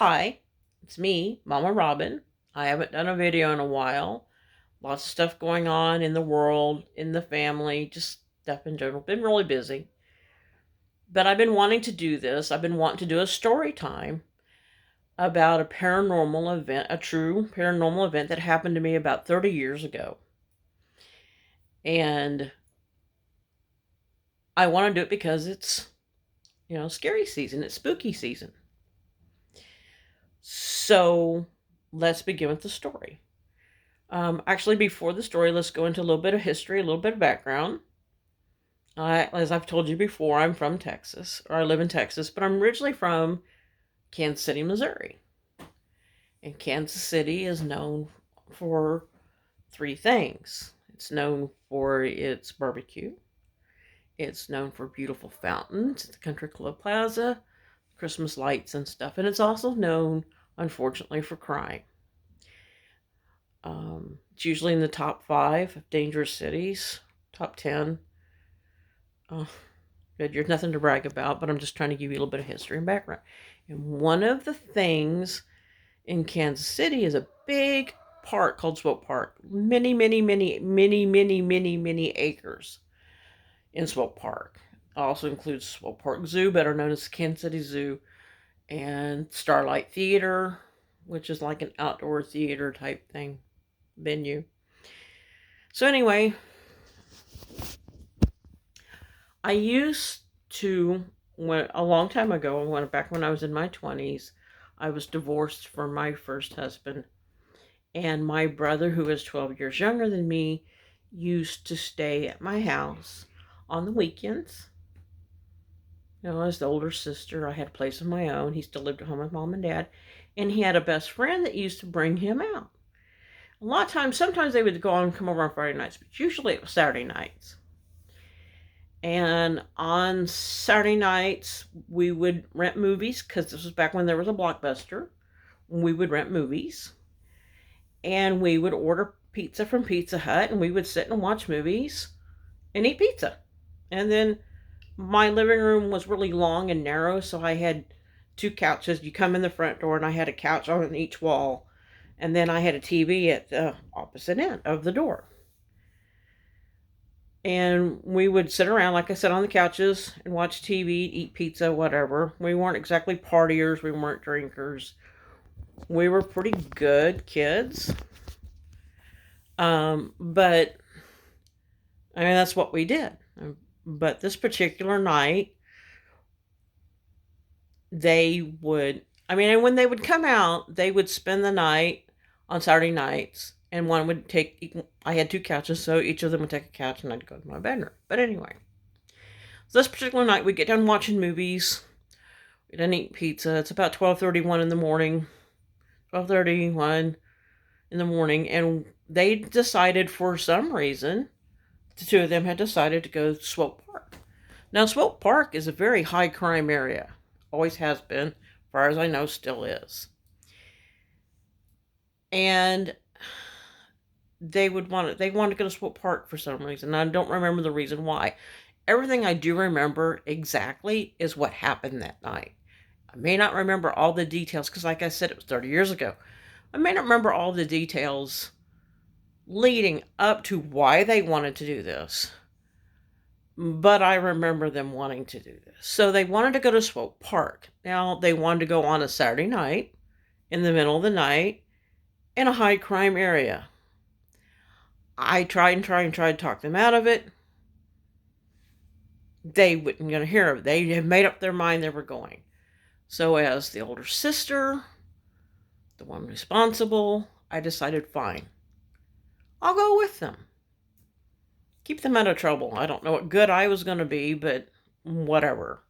Hi, it's me, Mama Robin. I haven't done a video in a while. Lots of stuff going on in the world, in the family, just stuff in general. Been really busy. But I've been wanting to do this. I've been wanting to do a story time about a paranormal event, a true paranormal event that happened to me about 30 years ago. And I want to do it because it's scary season. It's spooky season. So let's begin with the story. Actually, before the story, let's go into a little bit of history, a little bit of background. As I've told you before, I'm from Texas, or I live in Texas, but I'm originally from Kansas City, Missouri. And Kansas City is known for three things. It's known for its barbecue. It's known for beautiful fountains at the Country Club Plaza, Christmas lights and stuff. And it's also known, unfortunately, for crime. It's usually in the top 5 of dangerous cities, top 10. Oh, good. You're nothing to brag about, but I'm just trying to give you a little bit of history and background. And one of the things in Kansas City is a big park called Swope Park. Many, many, many, many, many, many, many acres in Swope Park. It also includes Swope Park Zoo, better known as Kansas City Zoo, and Starlight Theater, which is like an outdoor theater type thing, venue. So anyway, I used to, a long time ago, back when I was in my 20s, I was divorced from my first husband. And my brother, who was 12 years younger than me, used to stay at my house on the weekends. As the older sister, I had a place of my own. He still lived at home with mom and dad. And he had a best friend that used to bring him out. A lot of times, sometimes they would go on and come over on Friday nights, but usually it was Saturday nights. And on Saturday nights, we would rent movies, because this was back when there was a Blockbuster. We would rent movies. And we would order pizza from Pizza Hut, and we would sit and watch movies and eat pizza. And then my living room was really long and narrow, so I had 2 couches. You come in the front door, and I had a couch on each wall. And then I had a TV at the opposite end of the door. And we would sit around, like I said, on the couches and watch TV, eat pizza, whatever. We weren't exactly partiers. We weren't drinkers. We were pretty good kids. But, I mean, that's what we did. But this particular night, and when they would come out, they would spend the night on Saturday nights. And I had 2 couches, so each of them would take a couch, and I'd go to my bedroom. But anyway, so this particular night, we get done watching movies. We didn't eat pizza. It's about 12:31 in the morning. 12:31 in the morning, and they decided, for some reason, the 2 of them had decided to go to Swope Park. Now, Swope Park is a very high crime area. Always has been, as far as I know, still is. And they wanted to go to Swope Park for some reason. I don't remember the reason why. Everything I do remember exactly is what happened that night. I may not remember all the details, because like I said, it was 30 years ago. I may not remember all the details leading up to why they wanted to do this, but I remember them wanting to do this. So they wanted to go to Swope Park. Now, they wanted to go on a Saturday night, in the middle of the night, in a high crime area. I tried to talk them out of it. They wouldn't going to hear of it. They had made up their mind they were going. So as the older sister, the one responsible, I decided, fine, I'll go with them. Keep them out of trouble. I don't know what good I was going to be, but whatever.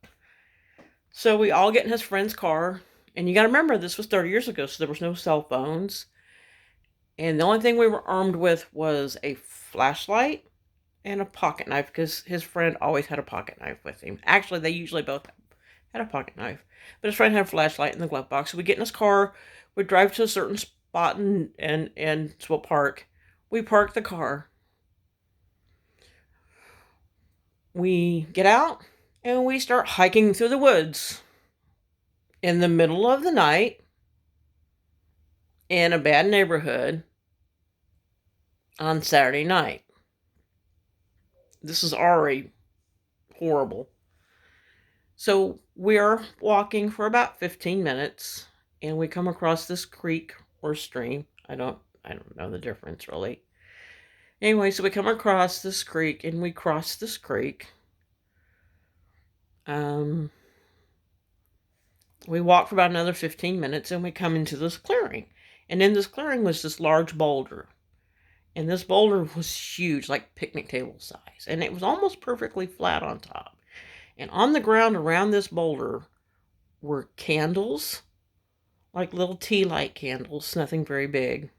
So we all get in his friend's car. And you got to remember, this was 30 years ago, so there was no cell phones. And the only thing we were armed with was a flashlight and a pocket knife, because his friend always had a pocket knife with him. Actually, they usually both had a pocket knife. But his friend had a flashlight in the glove box. So we get in his car. We drive to a certain spot in Swope Park. We park the car. We get out, and we start hiking through the woods in the middle of the night. in a bad neighborhood on Saturday night. This is already horrible. So we're walking for about 15 minutes and we come across this creek or stream. I don't know the difference really. Anyway, so we come across this creek and we cross this creek. We walk for about another 15 minutes and we come into this clearing. And in this clearing was this large boulder. And this boulder was huge, like picnic table size. And it was almost perfectly flat on top. And on the ground around this boulder were candles, like little tea light candles, nothing very big.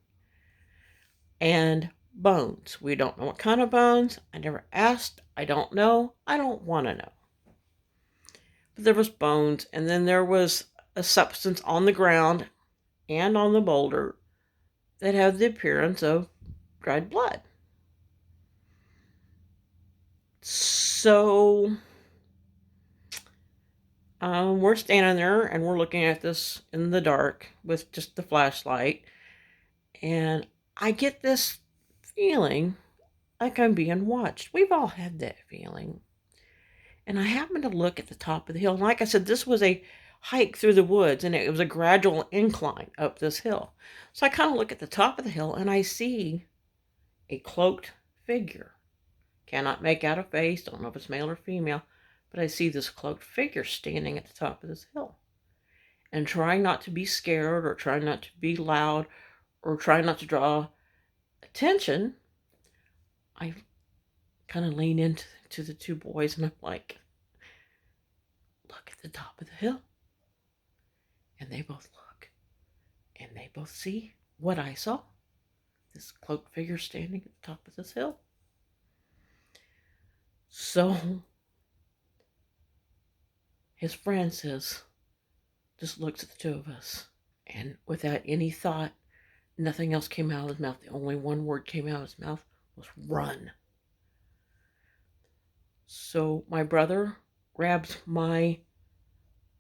And bones. We don't know what kind of bones. I never asked. I don't know. I don't want to know. But there was bones, and then there was a substance on the ground and on the boulder that had the appearance of dried blood. So we're standing there and we're looking at this in the dark with just the flashlight, and I get this feeling like I'm being watched. We've all had that feeling. And I happened to look at the top of the hill. And like I said, this was a hike through the woods, and it was a gradual incline up this hill. So I kind of look at the top of the hill, and I see a cloaked figure. Cannot make out a face. Don't know if it's male or female. But I see this cloaked figure standing at the top of this hill. And trying not to be scared or trying not to be loud or trying not to draw attention, I kind of lean into the two boys and I'm like, look at the top of the hill. And they both look and they both see what I saw. This cloaked figure standing at the top of this hill. So his friend says, just looks at the two of us. And without any thought, nothing else came out of his mouth. The only one word came out of his mouth was run. So my brother grabs my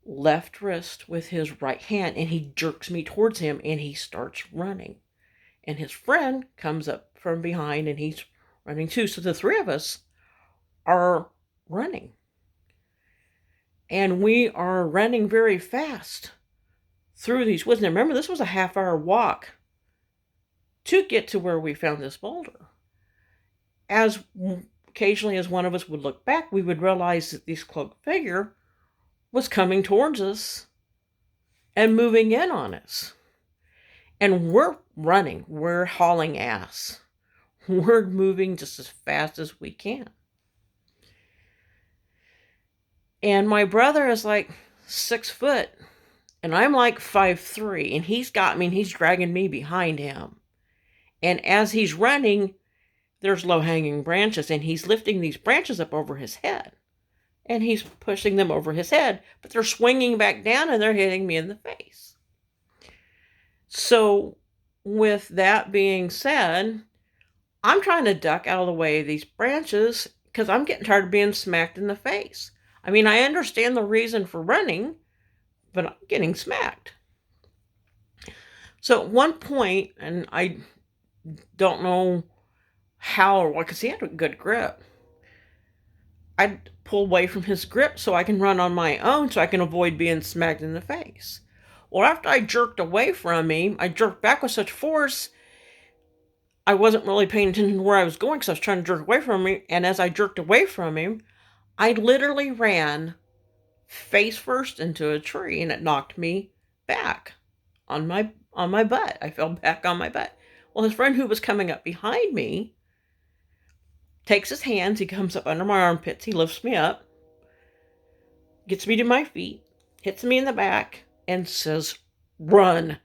left wrist with his right hand and he jerks me towards him and he starts running. And his friend comes up from behind and he's running too. So the three of us are running. And we are running very fast through these woods. Now remember, this was a half-hour walk to get to where we found this boulder. As occasionally as one of us would look back, we would realize that this cloaked figure was coming towards us and moving in on us. And we're running. We're hauling ass. We're moving just as fast as we can. And my brother is like 6 foot, and I'm like 5'3", and he's got me, and he's dragging me behind him. And as he's running, there's low-hanging branches, and he's lifting these branches up over his head. And he's pushing them over his head, but they're swinging back down, and they're hitting me in the face. So with that being said, I'm trying to duck out of the way of these branches because I'm getting tired of being smacked in the face. I mean, I understand the reason for running, but I'm getting smacked. So at one point, and I don't know how or what, because he had a good grip, I'd pull away from his grip so I can run on my own so I can avoid being smacked in the face. Well, after I jerked away from him, I jerked back with such force, I wasn't really paying attention to where I was going because I was trying to jerk away from him. And as I jerked away from him, I literally ran face first into a tree and it knocked me back on my butt. I fell back on my butt. Well, his friend who was coming up behind me takes his hands, he comes up under my armpits, he lifts me up, gets me to my feet, hits me in the back, and says, run.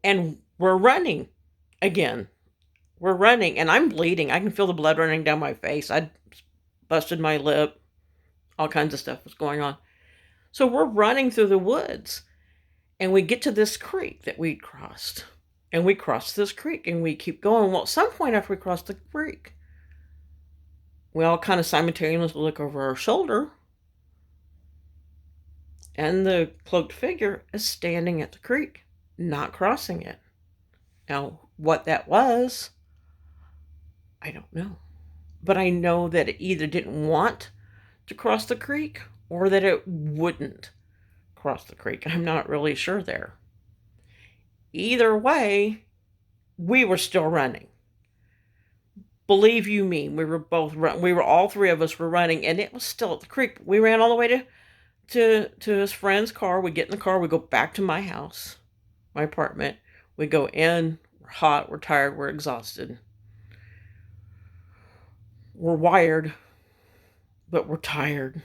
And we're running again. We're running, and I'm bleeding. I can feel the blood running down my face. I'd busted my lip. All kinds of stuff was going on. So we're running through the woods, and we get to this creek that we'd crossed. And we cross this creek, and we keep going. Well, at some point after we cross the creek, we all kind of simultaneously look over our shoulder, and the cloaked figure is standing at the creek, not crossing it. Now, what that was, I don't know. But I know that it either didn't want to cross the creek or that it wouldn't cross the creek. I'm not really sure there. Either way, we were still running. Believe you me, we were both we were all three of us were running, and it was still at the creek. We ran all the way to his friend's car. We get in the car, we go back to my house, my apartment. We go in, we're hot, we're tired, we're exhausted. We're wired, but we're tired.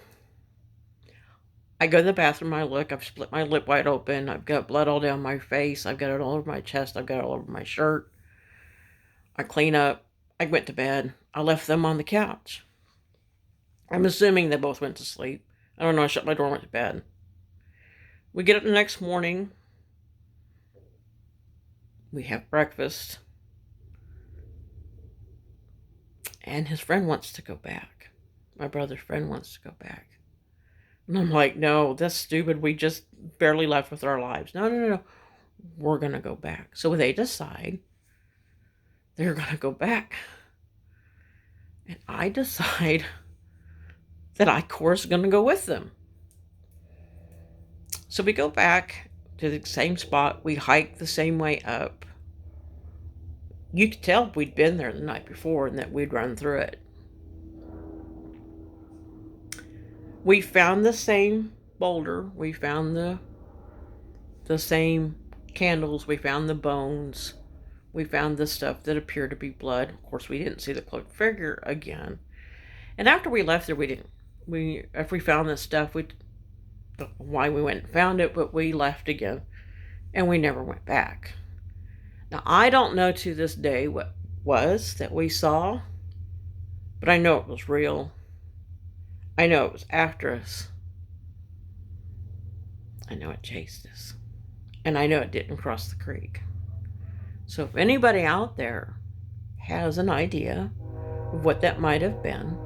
I go to the bathroom, I look, I've split my lip wide open, I've got blood all down my face, I've got it all over my chest, I've got it all over my shirt. I clean up, I went to bed. I left them on the couch. I'm assuming they both went to sleep. I don't know, I shut my door and went to bed. We get up the next morning. We have breakfast. And his friend wants to go back. My brother's friend wants to go back. And I'm like, no, that's stupid. We just barely left with our lives. No. We're going to go back. So they decide they're going to go back. And I decide that I, of course, going to go with them. So we go back to the same spot. We hike the same way up. You could tell we'd been there the night before and that we'd run through it. We found the same boulder. We found the same candles. We found the bones. We found the stuff that appeared to be blood. Of course, we didn't see the cloaked figure again. And after we left there, if we found this stuff, we don't know why we went and found it, but we left again. And we never went back. Now, I don't know to this day what was that we saw, but I know it was real. I know it was after us. I know it chased us. And I know it didn't cross the creek. So if anybody out there has an idea of what that might have been,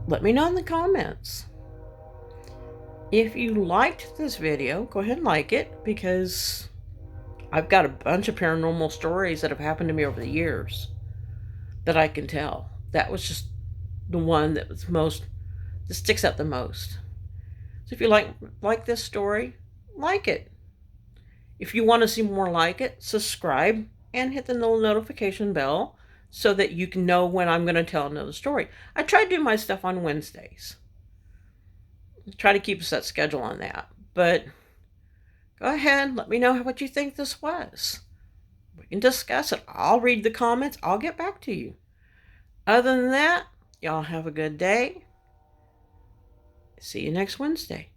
let me know in the comments. If you liked this video, go ahead and like it, because I've got a bunch of paranormal stories that have happened to me over the years that I can tell. That was just the one that sticks out the most. So if you like this story, like it. If you want to see more like it, subscribe and hit the little notification bell so that you can know when I'm going to tell another story. I try to do my stuff on Wednesdays. Try to keep a set schedule on that. But go ahead, let me know what you think this was. We can discuss it. I'll read the comments. I'll get back to you. Other than that, y'all have a good day. See you next Wednesday.